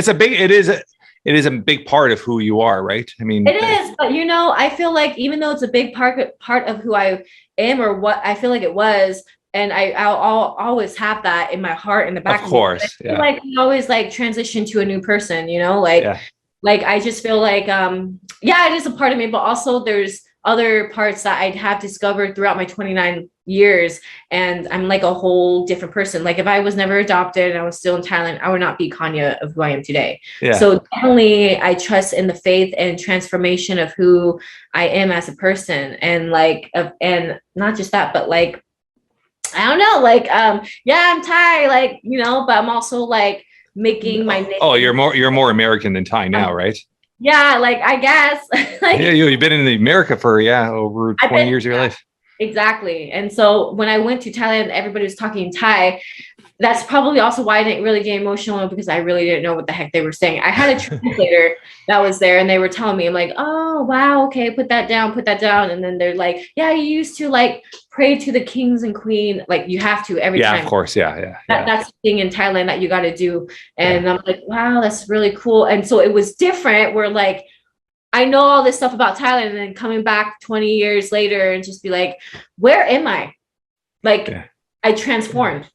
a big part of who you are, right? I mean, it is, but you know, I feel like even though it's a big part of who I am or what I feel like it was, and I'll always have that in my heart in the back. Of course, I feel like you always like transition to a new person, you know, like. Yeah. Like, I just feel like, it is a part of me, but also there's other parts that I have discovered throughout my 29 years. And I'm like a whole different person. Like if I was never adopted and I was still in Thailand, I would not be Kanya of who I am today. Yeah. So definitely I trust in the faith and transformation of who I am as a person. And like, and not just that, but like, I don't know, like, I'm Thai, like, you know, but I'm also like, making my name. Oh, you're more American than Thai now, right? Yeah, like I guess. Like, yeah, you've been in America for over 20 years of your life. Exactly. And so when I went to Thailand, everybody was talking Thai. That's probably also why I didn't really get emotional, because I really didn't know what the heck they were saying. I had a translator that was there and they were telling me, I'm like, oh, wow, okay, put that down. And then they're like, yeah, you used to like pray to the kings and queen. Like you have to every time. Yeah, of course. Yeah. That's the thing in Thailand that you got to do. And I'm like, wow, that's really cool. And so it was different where like, I know all this stuff about Thailand and then coming back 20 years later and just be like, where am I? Like I transformed.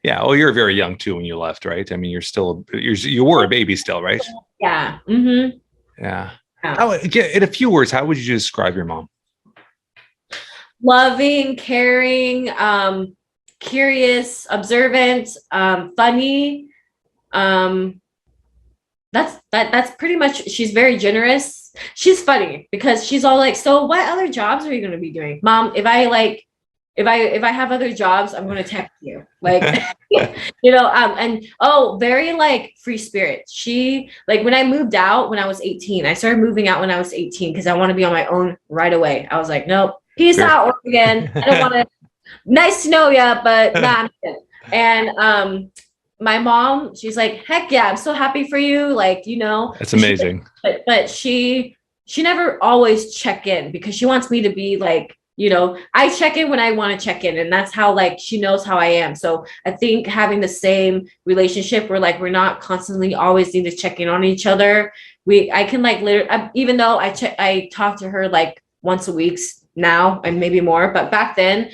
Yeah. Well, you're very young too when you left, right? I mean, you were a baby still, right? Yeah. Mm-hmm. Yeah. In a few words, how would you describe your mom? Loving, caring, curious, observant, funny. That's pretty much. She's very generous. She's funny because she's all like, so what other jobs are you going to be doing, Mom? If I have other jobs, I'm going to text you. Like, you know, very like free spirit. She like when I moved out when I was 18, I started moving out when I was 18 because I want to be on my own right away. I was like, nope, peace out again. I don't want to, nice to know ya, but nah, I'm good. And, my mom, she's like, heck yeah, I'm so happy for you. Like, you know, that's amazing. But she never always check in because she wants me to be like, you know, I check in when I want to check in. And that's how like, she knows how I am. So I think having the same relationship where like, we're not constantly always need to check in on each other. I can like literally, even though I talk to her like once a week now and maybe more, but back then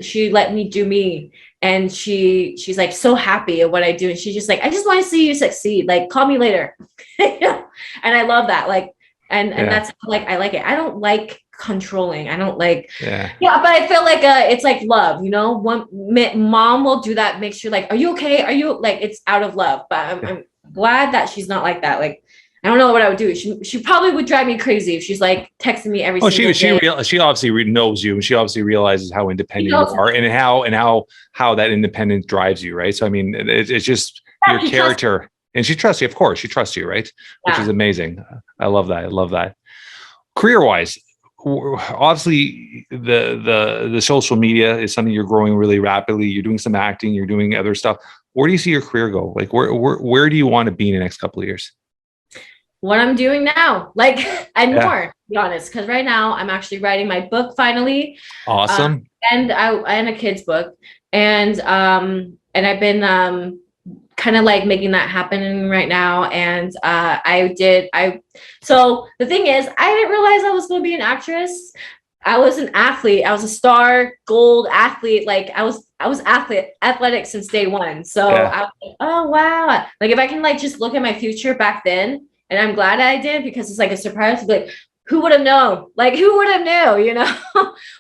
she let me do me. And she's like so happy at what I do. And she's just like, I just want to see you succeed. Like, call me later. And I love that. Like, and that's like, I like it. I don't like controlling. I don't like, but I feel like it's like love, you know, one mom will do that. Make sure like, are you okay? Are you like, it's out of love, but I'm glad that she's not like that. Like, I don't know what I would do. She probably would drive me crazy if she's like texting me every single day. She obviously knows you, and she obviously realizes how independent you are, and how that independence drives you, right? So I mean, it's just your character, and she trusts you. Of course, she trusts you, right? Which is amazing. I love that. Career-wise, obviously, the social media is something you're growing really rapidly. You're doing some acting. You're doing other stuff. Where do you see your career go? Like, where do you want to be in the next couple of years? What I'm doing now, like, and more, to be honest, because right now I'm actually writing my book finally. Awesome. And a kid's book, and I've been kind of like making that happen right now. And so the thing is, I didn't realize I was going to be an actress. I was an athlete. I was a star gold athlete. Like I I was athletic since day one. So Yeah. I was like, oh wow. Like if I can like just look at my future back then, and I'm glad I did because it's like a surprise to be like, who would have known? Like who would have knew, you know?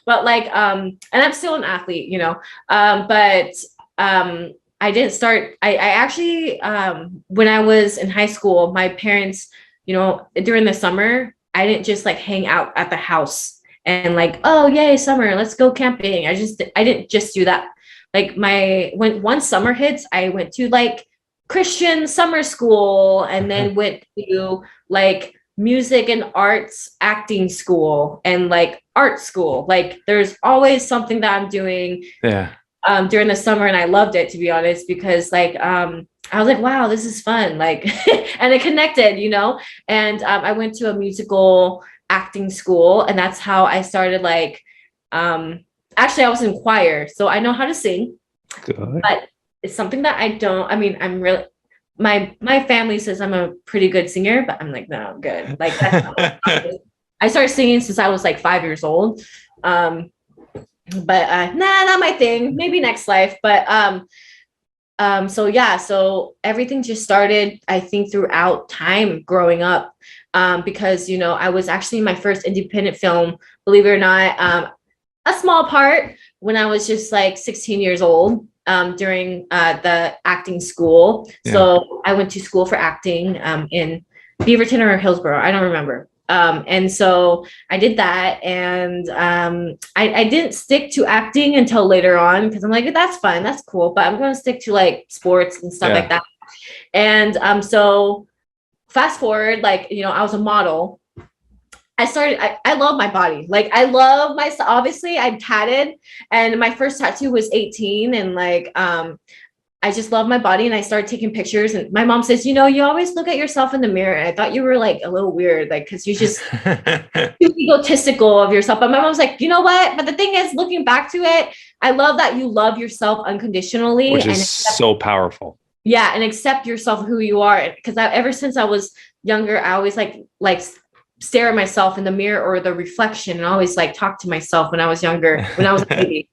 But like and I'm still an athlete, you know. But I didn't start I actually when I was in high school, my parents, you know, during the summer, I didn't just like hang out at the house and like, oh yay, summer, let's go camping. I didn't just do that. Like when one summer hits, I went to like Christian summer school and then went to like music and arts acting school and like art school. Like there's always something that I'm doing during the summer, and I loved it, to be honest, because like I was like, wow, this is fun, like and it connected, you know. And I went to a musical acting school, and that's how I started like actually I was in choir, so I know how to sing. Good. But it's something that I mean, I'm really my family says I'm a pretty good singer, but I'm like, no, I'm good. Like that's not I started singing since I was like 5 years old. But not my thing. Maybe next life. But so yeah, so everything just started, I think, throughout time growing up. Because you know, I was actually in my first independent film, believe it or not, a small part when I was just like 16 years old. During the acting school. Yeah. So I went to school for acting in Beaverton or Hillsborough. I don't remember. And so I did that, and I didn't stick to acting until later on because I'm like, that's fun, that's cool, but I'm going to stick to like sports and stuff like that. And so fast forward, like, you know, I was a model. I love my body. Like I love myself. Obviously I'm tatted, and my first tattoo was 18. And like, I just love my body, and I started taking pictures, and my mom says, you know, you always look at yourself in the mirror. And I thought you were like a little weird, like, cause you just too egotistical of yourself. But my mom's like, you know what? But the thing is, looking back to it, I love that you love yourself unconditionally. Which is so powerful. Yeah. And accept yourself, who you are. Cause ever since I was younger, I always like stare at myself in the mirror or the reflection, and always like talk to myself when I was younger, when I was a baby,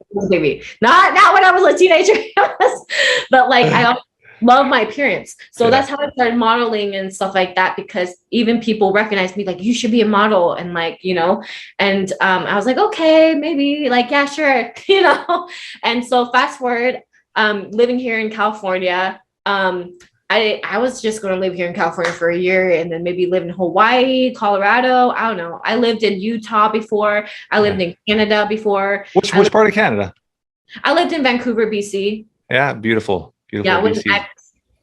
not when I was a teenager, but like I love my appearance. So that's how I started modeling and stuff like that, because even people recognize me, like, you should be a model, and like, you know, and I was like, okay, maybe, like, yeah, sure, you know. And so fast forward, living here in California, I was just going to live here in California for a year and then maybe live in Hawaii, Colorado. I don't know. I lived in Utah before. I lived in Canada before. Which part of Canada? I lived in Vancouver, BC. Yeah, beautiful. Beautiful. Yeah,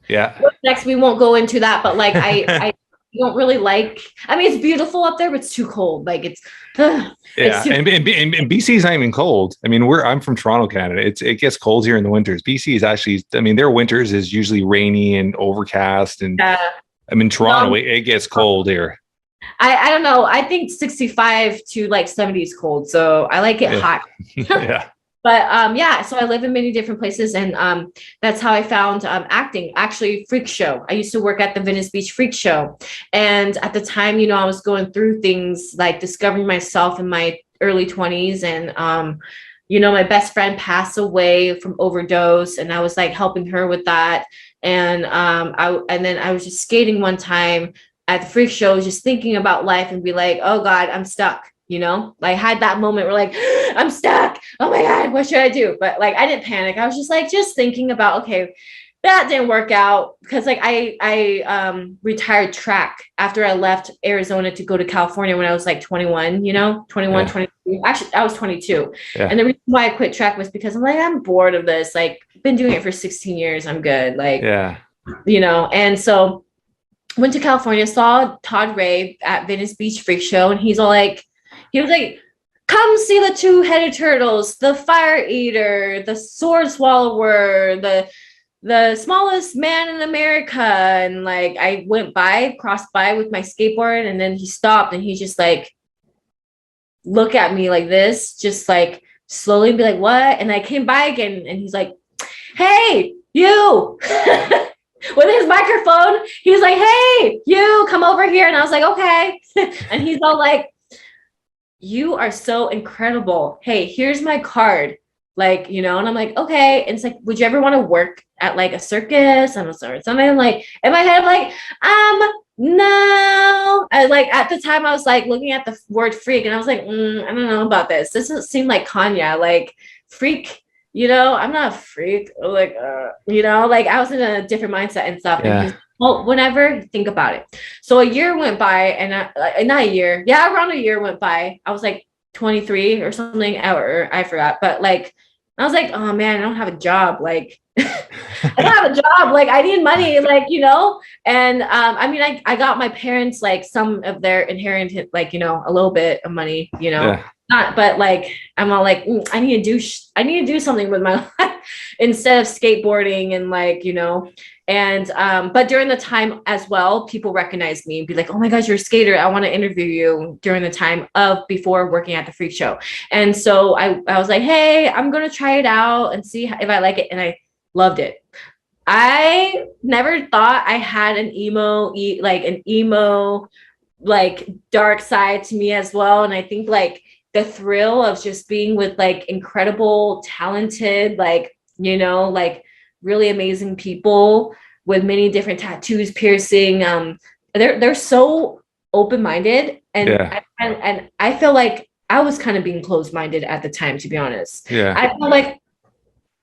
BC. What's next? We won't go into that, but like I don't really like, I mean, it's beautiful up there, but it's too cold. Like it's and BC is not even cold. I mean, I'm from Toronto, Canada. It gets cold here in the winters. BC is actually, I mean, their winters is usually rainy and overcast, and I mean, Toronto, it gets cold here. I don't know. I think 65 to like 70 is cold, so I like it hot. Yeah. But yeah, so I live in many different places, and that's how I found acting. Actually, freak show. I used to work at the Venice Beach Freak Show, and at the time, you know, I was going through things like discovering myself in my early 20s, and you know, my best friend passed away from overdose, and I was like helping her with that, and then I was just skating one time at the freak show, just thinking about life, and be like, oh God, I'm stuck. You know, I had that moment where like, I'm stuck. Oh my God, what should I do? But like, I didn't panic. I was just like, just thinking about, okay, that didn't work out, because like I retired track after I left Arizona to go to California when I was like 21, you know, 21, 22. Actually, I was 22. Yeah. And the reason why I quit track was because I'm like, I'm bored of this. Like, been doing it for 16 years. I'm good. Like, you know, and so went to California, saw Todd Ray at Venice Beach Freak Show, and he was like, come see the two-headed turtles, the fire eater, the sword swallower, the smallest man in America. And like, I crossed by with my skateboard, and then he stopped, and he just like, look at me like this, just like slowly be like, what? And I came by again, and he's like, hey, you. With his microphone, he's like, hey, you, come over here. And I was like, okay. And he's all like, you are so incredible. Hey, here's my card. Like, you know, and I'm like, okay. And it's like, would you ever want to work at like a circus? I'm sorry. Something like in my head, I'm like, no. I like at the time I was like looking at the word freak and I was like, I don't know about this. This doesn't seem like Kanya, like freak, you know, I'm not a freak. Like, you know, like I was in a different mindset and stuff. Yeah. And he's, well, whenever, think about it. So a year went by and not a year. Yeah, around a year went by. I was like 23 or something, or I forgot. But like, I was like, oh man, I don't have a job. Like, I don't have a job. Like, I need money. Like, you know. And I mean, I got my parents like some of their inherited, like, you know, a little bit of money. You know, not, but like, I'm all like, I need to do something with my life instead of skateboarding and like, you know. And but during the time as well, people recognized me and be like, oh my gosh, you're a skater. I want to interview you during the time of before working at the freak show. And so I was like, hey, I'm going to try it out and see if I like it. And I loved it. I never thought I had an emo, like dark side to me as well. And I think like the thrill of just being with like incredible, talented, like, you know, like really amazing people with many different tattoos, piercing. They're so open-minded, and I feel like I was kind of being closed-minded at the time, to be honest. Yeah, I feel like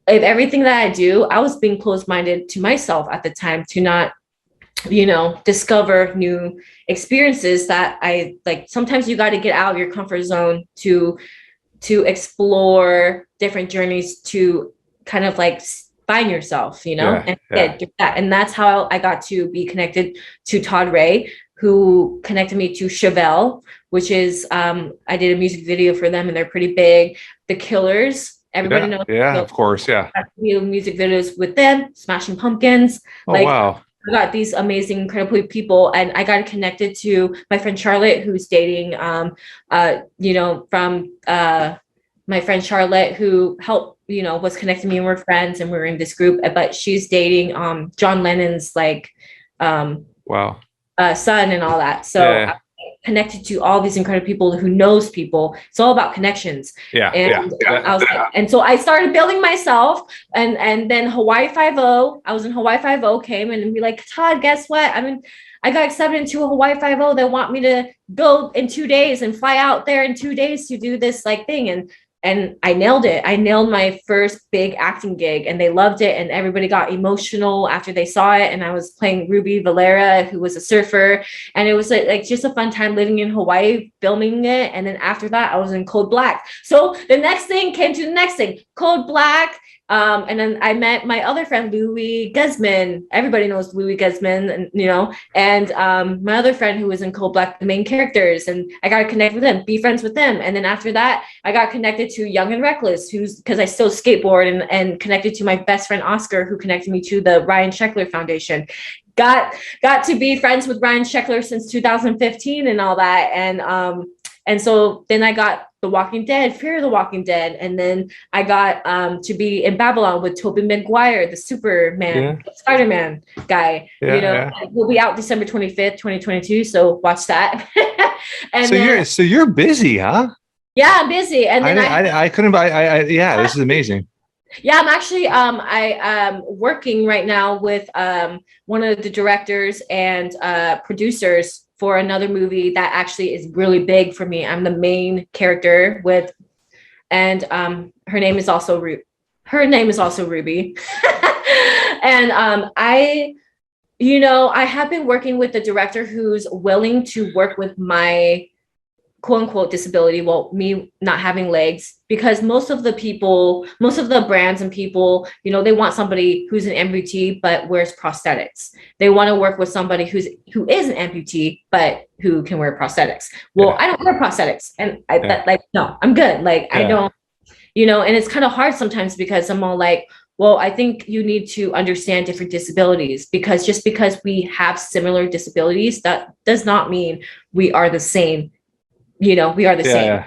if everything that I do, I was being closed-minded to myself at the time to not, you know, discover new experiences that I like. Sometimes you got to get out of your comfort zone to explore different journeys, to kind of like find yourself, you know, and that's how I got to be connected to Todd Ray, who connected me to Chevelle, which is I did a music video for them and they're pretty big. The Killers, everybody knows. Yeah, of course, yeah. I do music videos with them, Smashing Pumpkins. Oh, like, wow. I got these amazing, incredible people, and I got connected to my friend Charlotte, who's dating, you know, from my friend Charlotte, who helped, you know, was connecting me and we're friends and we're in this group, but she's dating John Lennon's like son and all that. So I'm connected to all these incredible people who knows people. It's all about connections. I was like, and so I started building myself, and then Hawaii 5-0. I was in Hawaii 5-0 came and be like, Todd, guess what? I got accepted into a Hawaii 5-0. They want me to go in 2 days and fly out there in 2 days to do this like thing. And I nailed it. I nailed my first big acting gig and they loved it. And everybody got emotional after they saw it. And I was playing Ruby Valera, who was a surfer. And it was like just a fun time living in Hawaii, filming it. And then after that, I was in Code Black. So the next thing came to the next thing, Code Black. And then I met my other friend, Louis Guzman. Everybody knows Louis Guzman, and you know, and my other friend who was in Cold Black, the main characters, and I got to connect with them, be friends with them. And then after that, I got connected to Young and Reckless, because I still skateboard, and connected to my best friend Oscar, who connected me to the Ryan Sheckler Foundation. Got to be friends with Ryan Sheckler since 2015 and all that. And so then I got The Walking Dead, Fear of the Walking Dead. And then I got to be in Babylon with Tobey Maguire, the Superman, Spider-Man guy. We'll be out December 25th, 2022. So watch that. And so you're busy, huh? Yeah, I'm busy. And then I couldn't this is amazing. Yeah, I'm actually I'm working right now with one of the directors and producers for another movie that actually is really big for me. I'm the main character with, and her name is also Ruby. And I have been working with the director who's willing to work with my quote unquote disability, well, me not having legs, because most of the brands and people, they want somebody who's an amputee but wears prosthetics. They want to work with somebody who is an amputee but who can wear prosthetics. Well, I don't wear prosthetics, and no, I'm good. I don't, and it's kind of hard sometimes because I'm all like, well, I think you need to understand different disabilities, because just because we have similar disabilities, that does not mean we are the same. We are the same.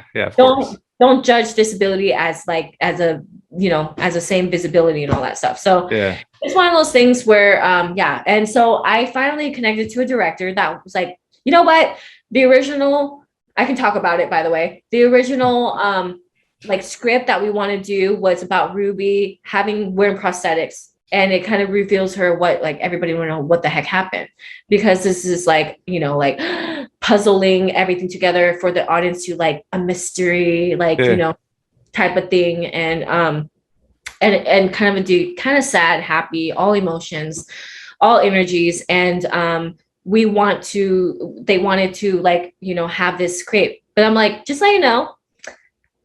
Don't judge disability as a same visibility and all that stuff. So it's one of those things where, And so I finally connected to a director that was like, you know what? The original, I can talk about it, by the way, the original like script that we want to do was about Ruby wearing prosthetics, and it kind of reveals her what, like, everybody want to know what the heck happened, because this is like, you know, like puzzling everything together for the audience to like a mystery, like, you know, type of thing. And kind of do kind of sad, happy, all emotions, all energies. And they wanted to, like, you know, have this script, but I'm like, just let you know,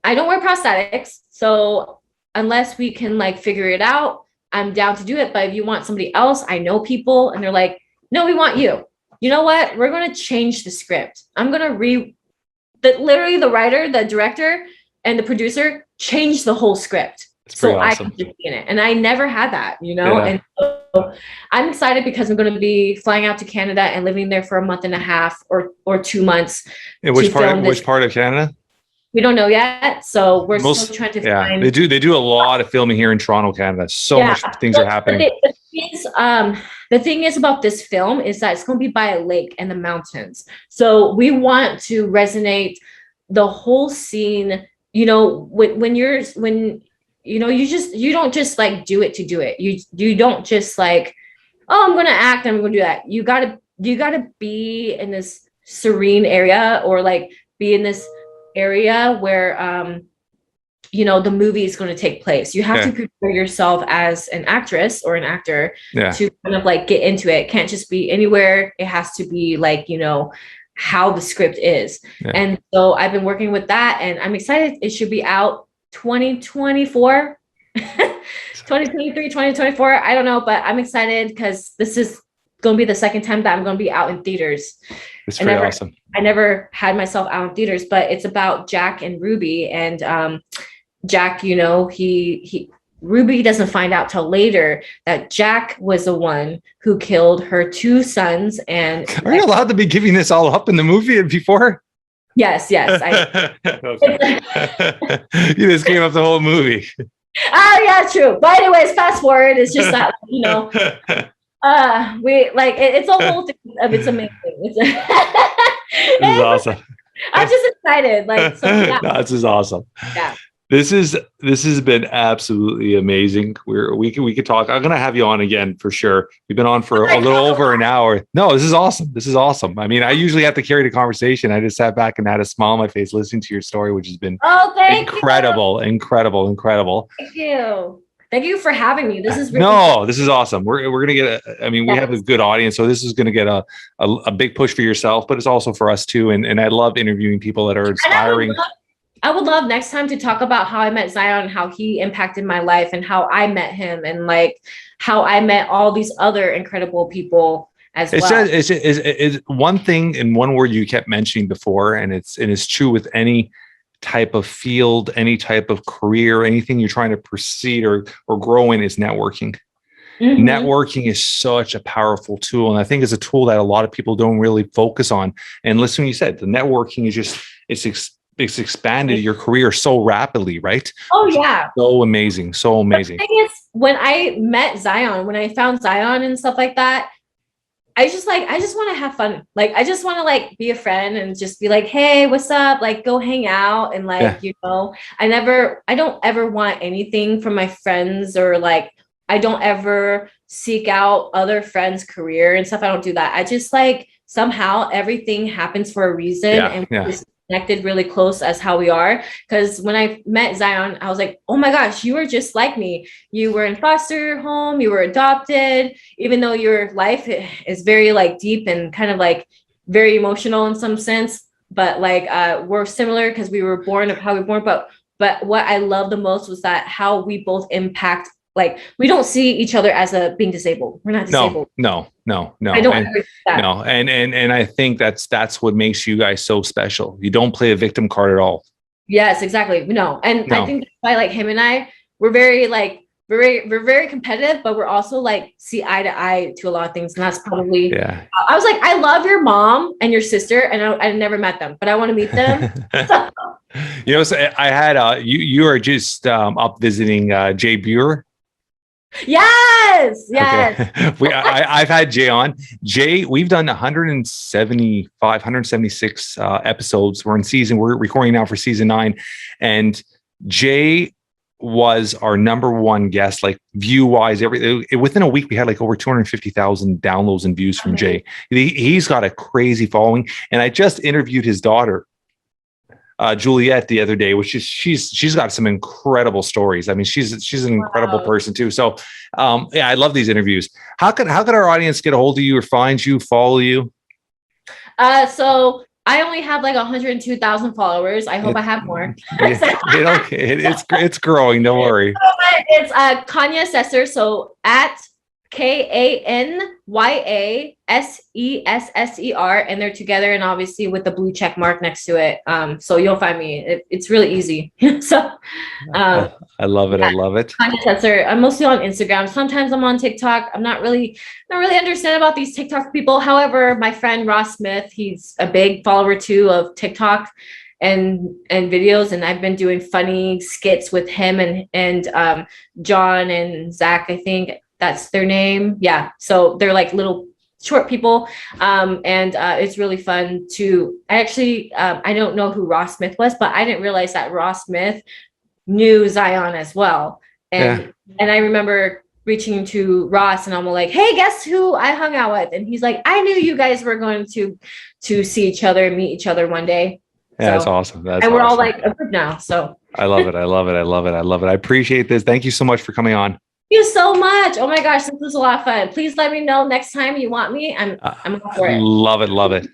I don't wear prosthetics. So unless we can like figure it out, I'm down to do it. But if you want somebody else, I know people, and they're like, no, we want you. You know what? We're going to change the script. I'm going to literally the writer, the director, and the producer changed the whole script. So awesome. I could just be in it. And I never had that, you know? Yeah. And so I'm excited because I'm going to be flying out to Canada and living there for a month and a half or 2 months. In which part of Canada? We don't know yet. So we're still trying to find. They do a lot of filming here in Toronto, Canada. So much things are happening. The thing is about this film is that it's going to be by a lake and the mountains. So we want to resonate the whole scene, you know, when you know, you don't just like do it to do it. You don't just like, oh, I'm going to act and I'm going to do that. You gotta be in this serene area, or like be in this area where, you know, the movie is going to take place. You have to prepare yourself as an actress or an actor to kind of like get into it. It can't just be anywhere. It has to be like, you know, how the script is. And so I've been working with that, and I'm excited. It should be out 2024, 2023, 2024. I don't know, but I'm excited because this is going to be the second time that I'm going to be out in theaters. It's pretty awesome. I never had myself out in theaters, but it's about Jack and Ruby. And Jack, you know, Ruby doesn't find out till later that Jack was the one who killed her 2 sons. And are you allowed to be giving this all up in the movie before? Yes. You just came up the whole movie. Oh yeah, true. But anyways, fast forward. It's just that, you know, we like it's a whole thing. It's amazing. This is awesome. I'm just excited. Like, so, yeah. No, this is awesome. Yeah. This has been absolutely amazing. We could talk. I'm gonna have you on again for sure. We've been on for a little over an hour. No, this is awesome. This is awesome. I mean, I usually have to carry the conversation. I just sat back and had a smile on my face listening to your story, which has been incredible. Thank you for having me. This is really this is awesome. We're gonna get we have a good audience, so this is gonna get a big push for yourself, but it's also for us too. And I love interviewing people that are inspiring. I would love next time to talk about how I met Zion, how he impacted my life, and how I met him, and like how I met all these other incredible people as well. It's one thing in one word you kept mentioning before, and it's true with any type of field, any type of career, anything you're trying to proceed or grow in, is networking. Mm-hmm. Networking is such a powerful tool, and I think it's a tool that a lot of people don't really focus on. And listen, you said the networking is just it's expanded your career so rapidly, right? Oh yeah. So amazing. The thing is, when I met Zion, when I found Zion and stuff like that, I just want to have fun. Like, I just want to like be a friend and just be like, hey, what's up? Like, go hang out. And like, you know, I don't ever want anything from my friends, or like, I don't ever seek out other friends' career and stuff. I don't do that. I just like, somehow everything happens for a reason. And we just connected really close as how we are. Because when I met Zion, I was like, oh my gosh, you were just like me. You were in foster home, you were adopted, even though your life is very like deep and kind of like very emotional in some sense. But like we're similar because we were born of how we were born. But what I love the most was that how we both impact. Like, we don't see each other as being disabled. We're not disabled. No. I don't agree with that. No, and I think that's what makes you guys so special. You don't play a victim card at all. Yes, exactly. No, I think that's why, like, him and I, we're very competitive, but we're also like see eye to eye to a lot of things, and that's probably. Yeah. I was like, I love your mom and your sister, and I never met them, but I want to meet them. You know, so I had you are just up visiting Jay Buer. Yes. Okay. I've had Jay on. Jay, we've done 176 episodes. We're recording now for season 9, and Jay was our number one guest, like view wise, within a week we had like over 250,000 downloads and views from Jay. He's got a crazy following, and I just interviewed his daughter, Juliet, the other day, which is she's got some incredible stories. I mean, she's an incredible person too. So yeah, I love these interviews. How could our audience get a hold of you or find you, follow you? So I only have like 102,000 followers. I hope I have more. It's growing. Don't worry. It's Kanya Sesser. So at KanyasSesser, and they're together, and obviously with the blue check mark next to it. So you'll find me. It's really easy. So I love it. I love it. Kanya Sesser. I'm mostly on Instagram. Sometimes I'm on TikTok. I'm not really understand about these TikTok people. However, my friend Ross Smith, he's a big follower too of TikTok and videos, and I've been doing funny skits with him and John and Zach, I think that's their name. Yeah. So they're like little short people. And it's really fun to actually, I don't know who Ross Smith was, but I didn't realize that Ross Smith knew Zion as well. And I remember reaching to Ross and I'm like, hey, guess who I hung out with? And he's like, I knew you guys were going to see each other, meet each other one day. Yeah, that's awesome. And we're all like a group now. So I love it. I love it. I love it. I love it. I appreciate this. Thank you so much for coming on. Thank you so much. Oh my gosh, this was a lot of fun. Please let me know next time you want me. I'm up for it. Love it. Love it.